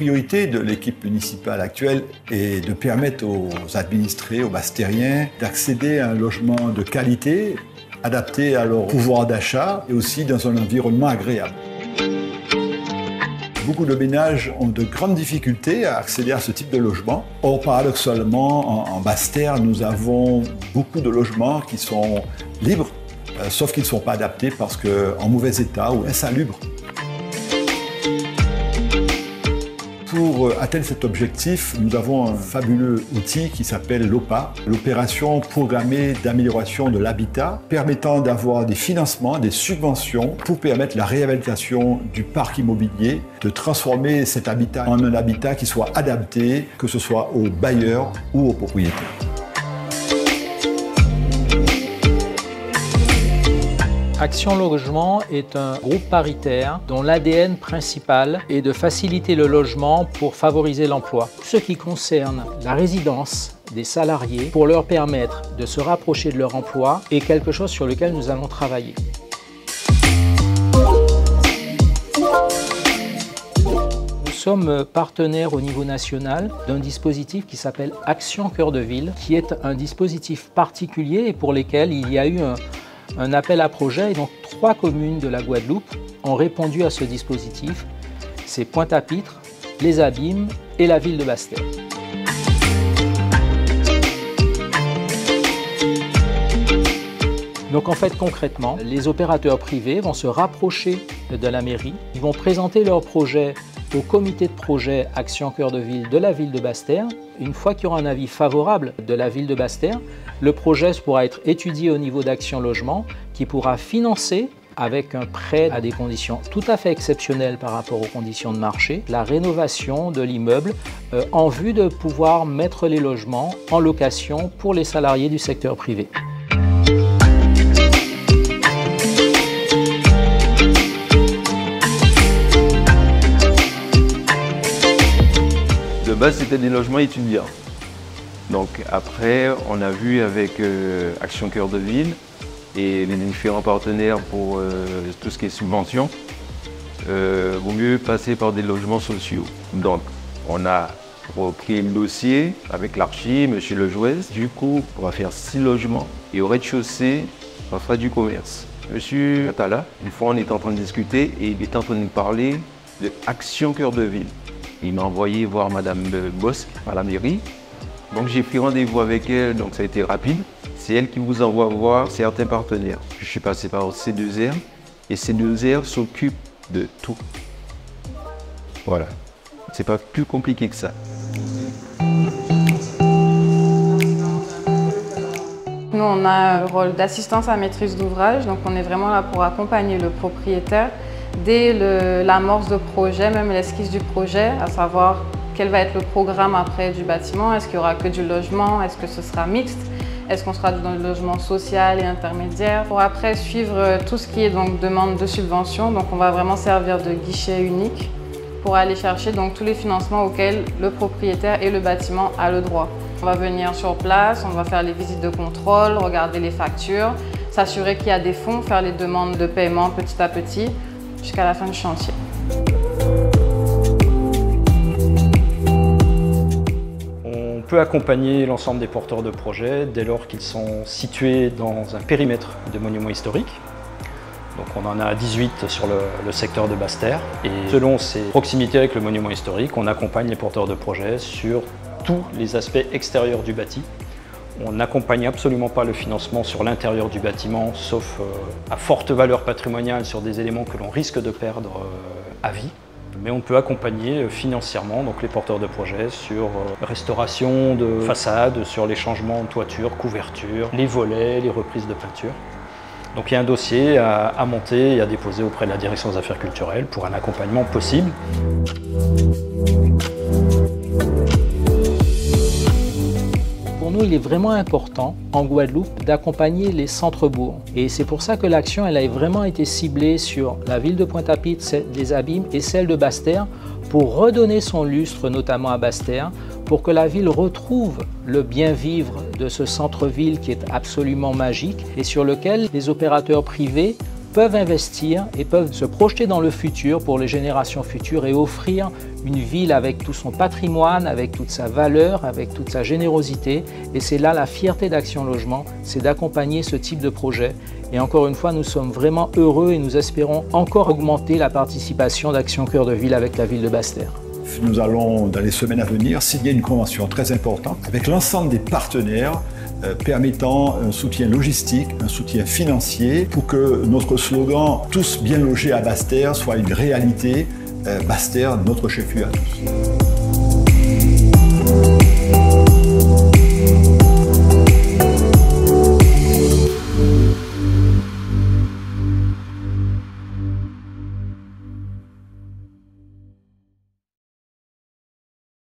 priorité de l'équipe municipale actuelle est de permettre aux administrés, aux bastériens, d'accéder à un logement de qualité, adapté à leur pouvoir d'achat et aussi dans un environnement agréable. Beaucoup de ménages ont de grandes difficultés à accéder à ce type de logement. Or, paradoxalement, en Basse-Terre, nous avons beaucoup de logements qui sont libres, sauf qu'ils ne sont pas adaptés parce qu'en mauvais état ou insalubres. Pour atteindre cet objectif, nous avons un fabuleux outil qui s'appelle l'OPA, l'opération programmée d'amélioration de l'habitat, permettant d'avoir des financements, des subventions pour permettre la réhabilitation du parc immobilier, de transformer cet habitat en un habitat qui soit adapté, que ce soit aux bailleurs ou aux propriétaires. Action Logement est un groupe paritaire dont l'ADN principal est de faciliter le logement pour favoriser l'emploi. Ce qui concerne la résidence des salariés pour leur permettre de se rapprocher de leur emploi est quelque chose sur lequel nous allons travailler. Nous sommes partenaires au niveau national d'un dispositif qui s'appelle Action Cœur de Ville, qui est un dispositif particulier et pour lequel il y a eu un appel à projet et donc 3 communes de la Guadeloupe ont répondu à ce dispositif. C'est Pointe-à-Pitre, Les Abîmes et la ville de Basse-Terre. Donc en fait concrètement, les opérateurs privés vont se rapprocher de la mairie, ils vont présenter leur projet au comité de projet Action Cœur de Ville de la ville de Basse-Terre. Une fois qu'il y aura un avis favorable de la ville de Basse-Terre, le projet pourra être étudié au niveau d'Action Logement qui pourra financer avec un prêt à des conditions tout à fait exceptionnelles par rapport aux conditions de marché, la rénovation de l'immeuble en vue de pouvoir mettre les logements en location pour les salariés du secteur privé. De base, c'était des logements étudiants. Donc après, on a vu avec Action Cœur de Ville et les différents partenaires pour tout ce qui est subvention, vaut mieux passer par des logements sociaux. Donc on a repris le dossier avec l'archi, M. Lejouez. Du coup, on va faire 6 logements et au rez-de-chaussée, on fera du commerce. M. Atala, une fois on était en train de discuter et il était en train de nous parler de Action Cœur de Ville. Il m'a envoyé voir Madame Bosque à la mairie. Donc j'ai pris rendez-vous avec elle, donc ça a été rapide. C'est elle qui vous envoie voir certains partenaires. Je suis passé par C2R et C2R s'occupe de tout. Voilà, c'est pas plus compliqué que ça. Nous, on a un rôle d'assistance à maîtrise d'ouvrage, donc on est vraiment là pour accompagner le propriétaire dès l'amorce de projet, même l'esquisse du projet, à savoir quel va être le programme après du bâtiment, est-ce qu'il y aura que du logement, est-ce que ce sera mixte, est-ce qu'on sera dans le logement social et intermédiaire. Pour après suivre tout ce qui est donc demande de subvention, donc on va vraiment servir de guichet unique pour aller chercher donc tous les financements auxquels le propriétaire et le bâtiment a le droit. On va venir sur place, on va faire les visites de contrôle, regarder les factures, s'assurer qu'il y a des fonds, faire les demandes de paiement petit à petit jusqu'à la fin du chantier. On peut accompagner l'ensemble des porteurs de projets dès lors qu'ils sont situés dans un périmètre de monuments historiques. Donc on en a 18 sur le secteur de Basse-Terre et selon ces proximités avec le monument historique, on accompagne les porteurs de projets sur tous les aspects extérieurs du bâti. On n'accompagne absolument pas le financement sur l'intérieur du bâtiment, sauf à forte valeur patrimoniale sur des éléments que l'on risque de perdre à vie. Mais on peut accompagner financièrement donc les porteurs de projets sur restauration de façade, sur les changements de toiture, couverture, les volets, les reprises de peinture. Donc il y a un dossier à monter et à déposer auprès de la direction des affaires culturelles pour un accompagnement possible. Pour nous, il est vraiment important en Guadeloupe d'accompagner les centres-bourgs. Et c'est pour ça que l'action elle a vraiment été ciblée sur la ville de Pointe-à-Pitre, des Abîmes et celle de Basse-Terre pour redonner son lustre notamment à Basse-Terre, pour que la ville retrouve le bien-vivre de ce centre-ville qui est absolument magique et sur lequel les opérateurs privés peuvent investir et peuvent se projeter dans le futur pour les générations futures et offrir une ville avec tout son patrimoine, avec toute sa valeur, avec toute sa générosité. Et c'est là la fierté d'Action Logement, c'est d'accompagner ce type de projet. Et encore une fois, nous sommes vraiment heureux et nous espérons encore augmenter la participation d'Action Cœur de Ville avec la ville de Basse-Terre. Nous allons, dans les semaines à venir, signer une convention très importante avec l'ensemble des partenaires permettant un soutien logistique, un soutien financier pour que notre slogan « Tous bien logés à Basse-Terre » soit une réalité. Basse-Terre, notre chef-lieu à tous.